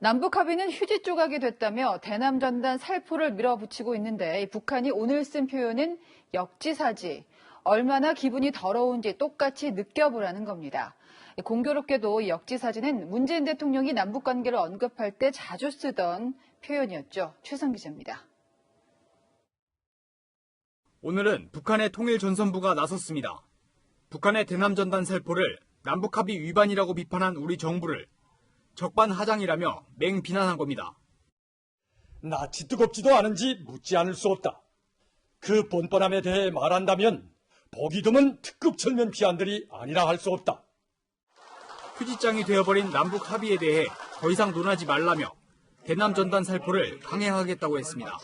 남북 합의는 휴지 조각이 됐다며 대남 전단 살포를 밀어붙이고 있는데 북한이 오늘 쓴 표현은 역지사지. 얼마나 기분이 더러운지 똑같이 느껴보라는 겁니다. 공교롭게도 역지사지는 문재인 대통령이 남북 관계를 언급할 때 자주 쓰던 표현이었죠. 최선 기자입니다. 오늘은 북한의 통일전선부가 나섰습니다. 북한의 대남 전단 살포를 남북 합의 위반이라고 비판한 우리 정부를 적반하장이라며 맹비난한 겁니다. 낯이 뜨겁지도 않은지 묻지 않을 수 없다. 그 뻔뻔함에 대해 말한다면 보기 드문 특급 철면 피안들이 아니라 할 수 없다. 휴지장이 되어버린 남북 합의에 대해 더 이상 논하지 말라며 대남 전단 살포를 강행하겠다고 했습니다.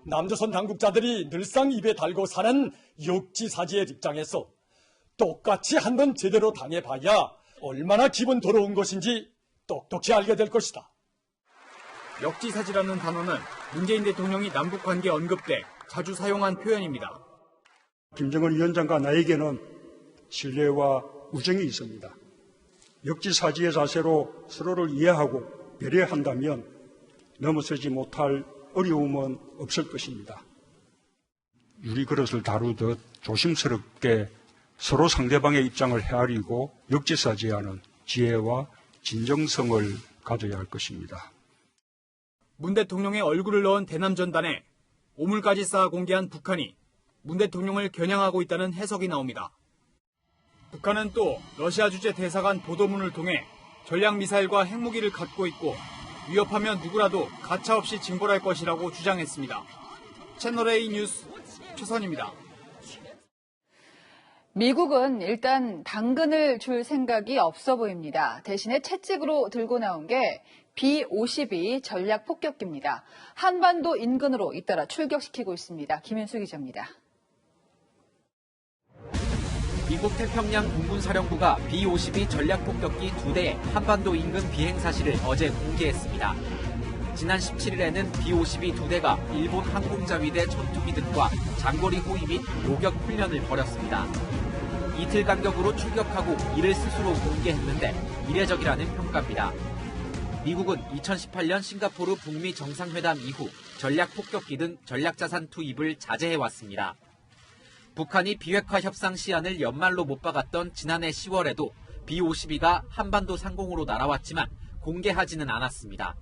남조선 당국자들이 늘상 입에 달고 사는 역지사지의 입장에서 똑같이 한번 제대로 당해봐야 얼마나 기분 더러운 것인지 똑똑히 알게 될 것이다. 역지사지라는 단어는 문재인 대통령이 남북 관계 언급 때 자주 사용한 표현입니다. 김정은 위원장과 나에게는 신뢰와 우정이 있습니다. 역지사지의 자세로 서로를 이해하고 배려한다면 넘어서지 못할 어려움은 없을 것입니다. 유리그릇을 다루듯 조심스럽게 서로 상대방의 입장을 헤아리고 역지사지하는 지혜와 진정성을 가져야 할 것입니다. 문 대통령의 얼굴을 넣은 대남 전단에 오물까지 쌓아 공개한 북한이 문 대통령을 겨냥하고 있다는 해석이 나옵니다. 북한은 또 러시아 주재 대사관 보도문을 통해 전략미사일과 핵무기를 갖고 있고 위협하면 누구라도 가차없이 징벌할 것이라고 주장했습니다. 채널A 뉴스 최선입니다. 미국은 일단 당근을 줄 생각이 없어 보입니다. 대신에 채찍으로 들고 나온 게 B-52 전략 폭격기입니다. 한반도 인근으로 잇따라 출격시키고 있습니다. 김윤수 기자입니다. 미국 태평양 공군사령부가 B-52 전략 폭격기 2대의 한반도 인근 비행 사실을 어제 공개했습니다. 지난 17일에는 B-52 2대가 일본 항공자위대 전투기 등과 장거리 호위 및 요격 훈련을 벌였습니다. 이틀 간격으로 출격하고 이를 스스로 공개했는데 이례적이라는 평가입니다. 미국은 2018년 싱가포르 북미 정상회담 이후 전략 폭격기 등 전략자산 투입을 자제해왔습니다. 북한이 비핵화 협상 시한을 연말로 못 박았던 지난해 10월에도 B-52가 한반도 상공으로 날아왔지만 공개하지는 않았습니다.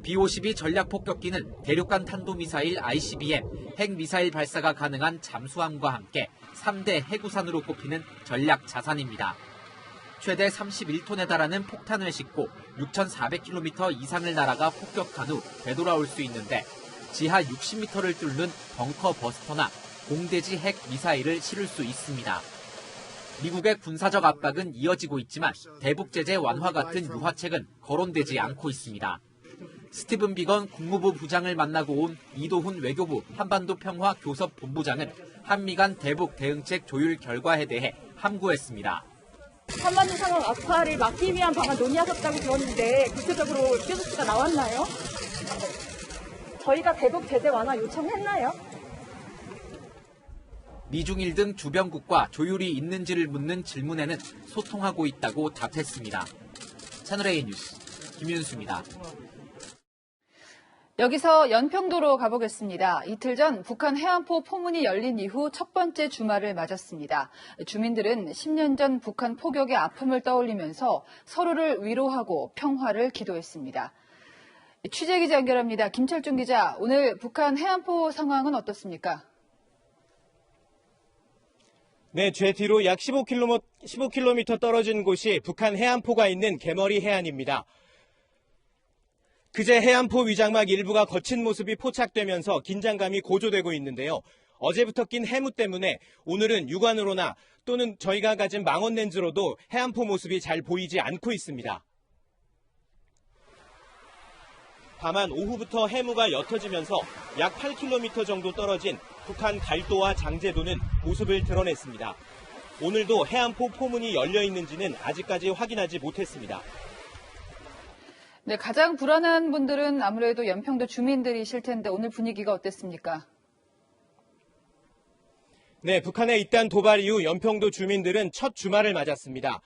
B-52 전략 폭격기는 대륙간 탄도미사일 ICBM, 핵미사일 발사가 가능한 잠수함과 함께 3대 해구산으로 꼽히는 전략 자산입니다. 최대 31톤에 달하는 폭탄을 싣고 6,400km 이상을 날아가 폭격한 후 되돌아올 수 있는데 지하 60m를 뚫는 벙커 버스터나 공대지 핵 미사일을 실을 수 있습니다. 미국의 군사적 압박은 이어지고 있지만 대북 제재 완화 같은 유화책은 거론되지 않고 있습니다. 스티븐 비건 국무부 부장을 만나고 온 이도훈 외교부 한반도 평화 교섭 본부장은 한미 간 대북 대응책 조율 결과에 대해 함구했습니다. 한반도 상황 악화를 막기 위한 방안 논의하셨다고 들었는데 구체적으로 뾰족수가 나왔나요? 저희가 대북 제재 완화 요청했나요? 미중일 등 주변국과 조율이 있는지를 묻는 질문에는 소통하고 있다고 답했습니다. 채널A 뉴스 김윤수입니다. 여기서 연평도로 가보겠습니다. 이틀 전 북한 해안포 포문이 열린 이후 첫 번째 주말을 맞았습니다. 주민들은 10년 전 북한 포격의 아픔을 떠올리면서 서로를 위로하고 평화를 기도했습니다. 취재기자 연결합니다. 김철중 기자, 오늘 북한 해안포 상황은 어떻습니까? 네, 제 뒤로 약 15km 떨어진 곳이 북한 해안포가 있는 개머리 해안입니다. 그제 해안포 위장막 일부가 거친 모습이 포착되면서 긴장감이 고조되고 있는데요. 어제부터 낀 해무 때문에 오늘은 육안으로나 또는 저희가 가진 망원 렌즈로도 해안포 모습이 잘 보이지 않고 있습니다. 다만 오후부터 해무가 옅어지면서 약 8km 정도 떨어진 북한 갈도와 장제도는 모습을 드러냈습니다. 오늘도 해안포 포문이 열려 있는지는 아직까지 확인하지 못했습니다. 네, 가장 불안한 분들은 아무래도 연평도 주민들이실 텐데 오늘 분위기가 어땠습니까? 네, 북한의 잇단 도발 이후 연평도 주민들은 첫 주말을 맞았습니다.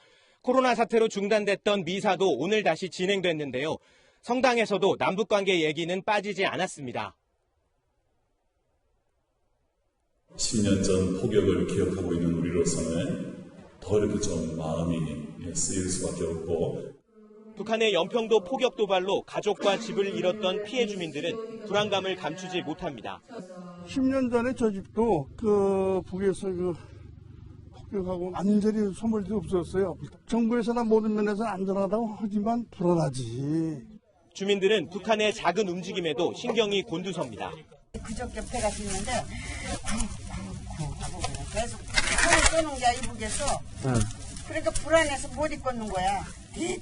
코로나 사태로 중단됐던 미사도 오늘 다시 진행됐는데요. 성당에서도 남북관계 얘기는 빠지지 않았습니다. 10년 전 폭격을 기억하고 있는 우리로서는 더 이렇게 좀 마음이 쓰일 수밖에 없고, 북한의 연평도 폭격 도발로 가족과 집을 잃었던 피해 주민들은 불안감을 감추지 못합니다. 10년 전에 저 집도 북에서 폭격하고 안전이 소멸도 없었어요. 정부에서나 모든 면에서 안전하다고 하지만 불안하지. 주민들은 북한의 작은 움직임에도 신경이 곤두섭니다. 그저께 배가 있는데 계속 손을 쏘는 게 이북에서 그러니까 불안해서 못 입겠는 거야.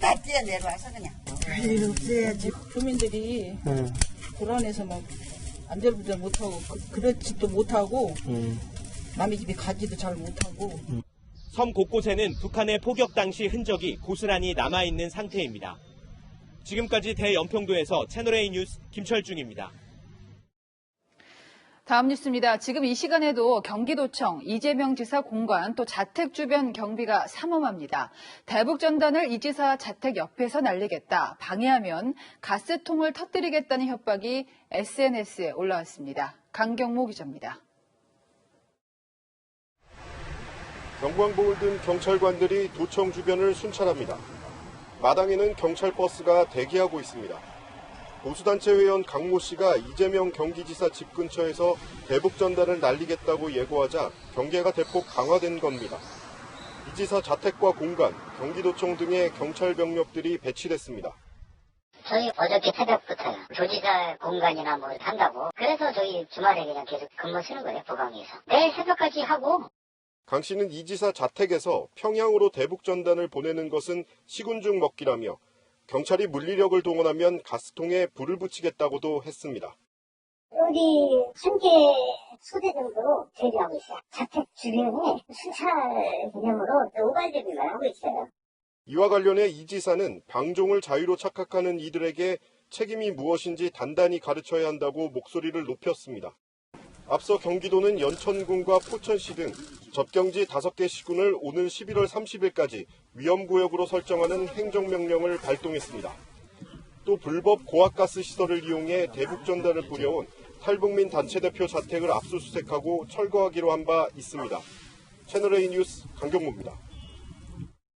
다 뛰어내려와서 그냥. 일 없어야지. 주민들이 불안해서 막 안절부절 못하고 그렇지도 못하고 남의 집에 가지도 잘 못하고. 섬 곳곳에는 북한의 폭격 당시 흔적이 고스란히 남아있는 상태입니다. 지금까지 대연평도에서 채널A 뉴스 김철중입니다. 다음 뉴스입니다. 지금 이 시간에도 경기도청, 이재명 지사 공관, 또 자택 주변 경비가 삼엄합니다. 대북전단을 이 지사 자택 옆에서 날리겠다, 방해하면 가스통을 터뜨리겠다는 협박이 SNS에 올라왔습니다. 강경모 기자입니다. 경광복을 든 경찰관들이 도청 주변을 순찰합니다. 마당에는 경찰버스가 대기하고 있습니다. 보수단체 회원 강모 씨가 이재명 경기지사 집 근처에서 대북전단을 날리겠다고 예고하자 경계가 대폭 강화된 겁니다. 이 지사 자택과 공간, 경기도청 등의 경찰 병력들이 배치됐습니다. 저희 어저께 새벽부터요. 도지사 공간이나 뭐 한다고. 그래서 저희 주말에 그냥 계속 근무 쓰는 거예요, 보강에서. 내일 새벽까지 하고. 강 씨는 이 지사 자택에서 평양으로 대북전단을 보내는 것은 식은죽 먹기라며 경찰이 물리력을 동원하면 가스통에 불을 붙이겠다고도 했습니다. 우리 1,000개 소대 정도로 대기하고 있어요. 자택 주변에 순찰 개념으로 노발 대비만 하고 있어요. 이와 관련해 이 지사는 방종을 자유로 착각하는 이들에게 책임이 무엇인지 단단히 가르쳐야 한다고 목소리를 높였습니다. 앞서 경기도는 연천군과 포천시 등 접경지 5개 시군을 오는 11월 30일까지 위험구역으로 설정하는 행정명령을 발동했습니다. 또 불법 고압가스 시설을 이용해 대북전단을 뿌려온 탈북민 단체 대표 자택을 압수수색하고 철거하기로 한 바 있습니다. 채널A 뉴스 강경모입니다.